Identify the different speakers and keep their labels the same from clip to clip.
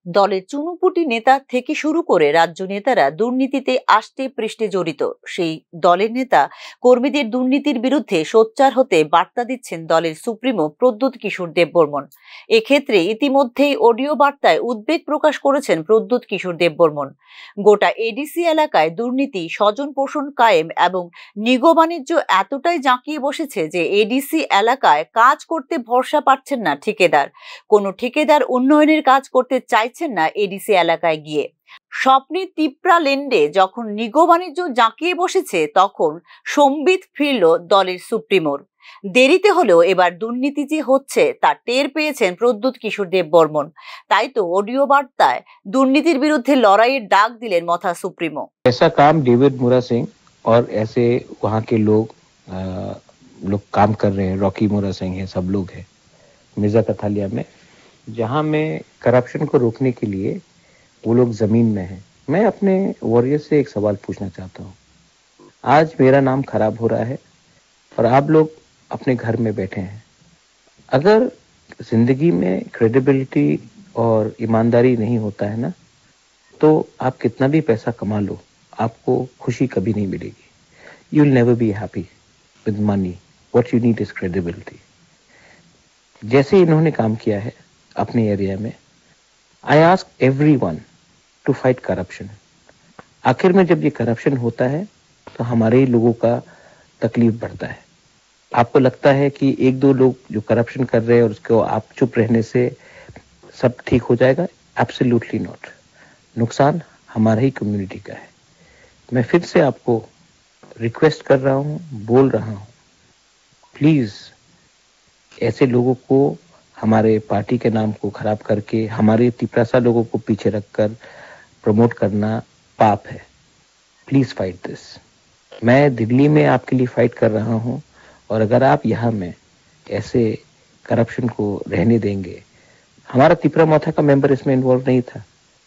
Speaker 1: দলের চুনুপুটি নেতা থেকে শুরু করে রাজ্য নেতারা দুর্নীতিতে আষ্টে পৃষ্ঠে জড়িত। সেই দলের নেতা কর্মীদের দুর্নীতির বিরুদ্ধে সোচ্চার হতে বার্তা দিচ্ছেন দলের সুপ্রিমো প্রদ্যোৎ কিশোর দেববর্মন। এক্ষেত্রে ইতিমধ্যেই অডিও বার্তায় উদ্বেগ প্রকাশ করেছেন প্রদ্যোৎ কিশোর দেববর্মন। গোটা এডিসি এলাকায় দুর্নীতি, স্বজন পোষণ কায়েম এবং নিগো বাণিজ্য এতটাই জাঁকিয়ে বসেছে যে এডিসি এলাকায় কাজ করতে ভরসা পাচ্ছেন না ঠিকাদার। কোনো ঠিকাদার উন্নয়নের কাজ করতে চাইছেন না এডিসি এলাকায় গিয়ে। স্বপ্নের তিপ্রা লেন্ডে যখন নিগো বাণিজ্য জাঁকিয়ে বসেছে, তখন সম্বিত ফিরল দলের সুপ্রিমোর। দেরিতে হলেও এবার দুর্নীতি যে হচ্ছে তা টের পেয়েছেন প্রদ্যোৎ কিশোর দেববর্মন। তাই তো অডিও বার্তায় দুর্নীতির বিরুদ্ধে লড়াইয়ের ডাক দিলেন মথা সুপ্রিমো।
Speaker 2: ऐसा काम डेविड मोरा सिंह और ऐसे वहाँ के लोग काम कर रहे हैं। रॉकी मोरा सिंह है, सब लोग हैं मिर्जा कथालिया में, जहाँ में करप्शन को रोकने के लिए वो लोग जमीन में हैं। मैं अपने वॉरियर से एक सवाल पूछना चाहता हूँ। आज मेरा नाम खराब हो रहा है और आप लोग अपने घर में बैठे हैं। अगर जिंदगी में क्रेडिबिलिटी और ईमानदारी नहीं होता है ना, तो आप कितना भी पैसा कमा लो, आपको खुशी कभी नहीं मिलेगी। You will never be happy with money. What you need is credibility. जैसे इन्होंने काम किया है अपने एरिया में, I ask everyone to fight corruption. आखिर में जब ये करप्शन होता है तो हमारे ही लोगों का तकलीफ बढ़ता है। आपको लगता है कि एक दो लोग जो करप्शन कर रहे हैं और उसको आप चुप रहने से सब ठीक हो जाएगा? Absolutely not. नुकसान हमारा ही कम्युनिटी का है। मैं फिर से आपको रिक्वेस्ट कर रहा हूँ, बोल रहा हूँ, प्लीज ऐसे लोगों को, हमारे पार्टी के नाम को खराब करके हमारे तिपरासा लोगों को पीछे रखकर प्रमोट करना पाप है। Please fight this. मैं दिल्ली में आपके लिए फाइट कर रहा हूँ, और अगर आप यहाँ में ऐसे करप्शन को रहने देंगे, हमारा तिपरा मोथा का मेंबर इसमें इन्वॉल्व नहीं था,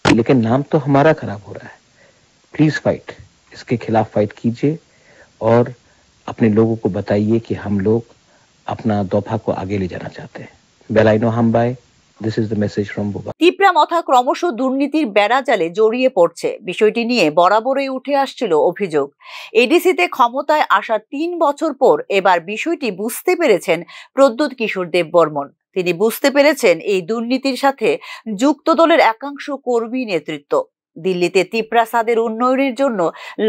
Speaker 2: लेकिन नाम तो हमारा खराब हो रहा है। प्लीज फाइट, इसके खिलाफ फाइट कीजिए और अपने लोगों को बताइए कि हम लोग अपना दफा को आगे ले जाना चाहते हैं। बेलाइनो हामबाई, this is the message from Buba.
Speaker 1: Tipra মথা ক্রমশ দুর্নীতির বেড়াজালে জড়িয়ে পড়ছে। বিষয়টি নিয়ে বরাবরই উঠে আসছিল অভিযোগ। এডিসিতে ক্ষমতায় আসার 3 বছর পর এবার বিষয়টি বুঝতে পেরেছেন প্রদ্যোৎ কিশোর দেববর্মন। তিনি বুঝতে পেরেছেন এই দুর্নীতির সাথে যুক্ত দলের একাংশ কর্মী নেতৃত্ব। দিল্লিতে তিপ্রাসাদের উন্নয়নের জন্য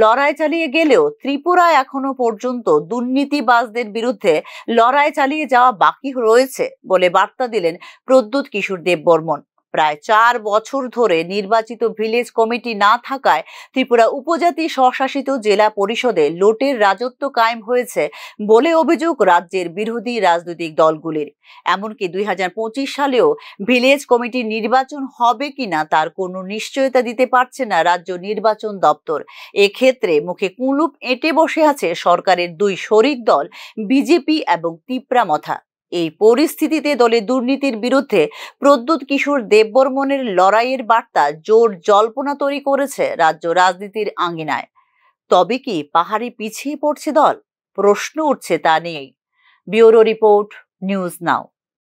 Speaker 1: লড়াই চালিয়ে গেলেও ত্রিপুরায় এখনো পর্যন্ত দুর্নীতিবাজদের বিরুদ্ধে লড়াই চালিয়ে যাওয়া বাকি রয়েছে বলে বার্তা দিলেন প্রদ্যোৎ কিশোর দেববর্মন। প্রায় 4 বছর ধরে নির্বাচিত ভিলেজ কমিটি না থাকায় ত্রিপুরা উপজাতি স্বশাসিত জেলা পরিষদে লোটের রাজত্ব কায়েম হয়েছে বলে অভিযোগ রাজ্যের বিরোধী রাজনৈতিক দলগুলির। এমনকি 2025 সালেও ভিলেজ কমিটির নির্বাচন হবে কিনা তার কোনো নিশ্চয়তা দিতে পারছে না রাজ্য নির্বাচন দপ্তর। এক্ষেত্রে মুখে কুলুপ এঁটে বসে আছে সরকারের 2 শরিক দল বিজেপি এবং তিপ্রা মথা। এই পরিস্থিতিতে দলের দুর্নীতির বিরুদ্ধে প্রদ্যোৎ কিশোর দেববর্মনের লড়াইয়ের বার্তা জোর জল্পনা তৈরি করেছে রাজ্য রাজনীতির আঙ্গিনায়। তবে কি পাহাড়ে পিছিয়ে পড়ছে দল? প্রশ্ন উঠছে তা নিয়েই। Bureau report, news now.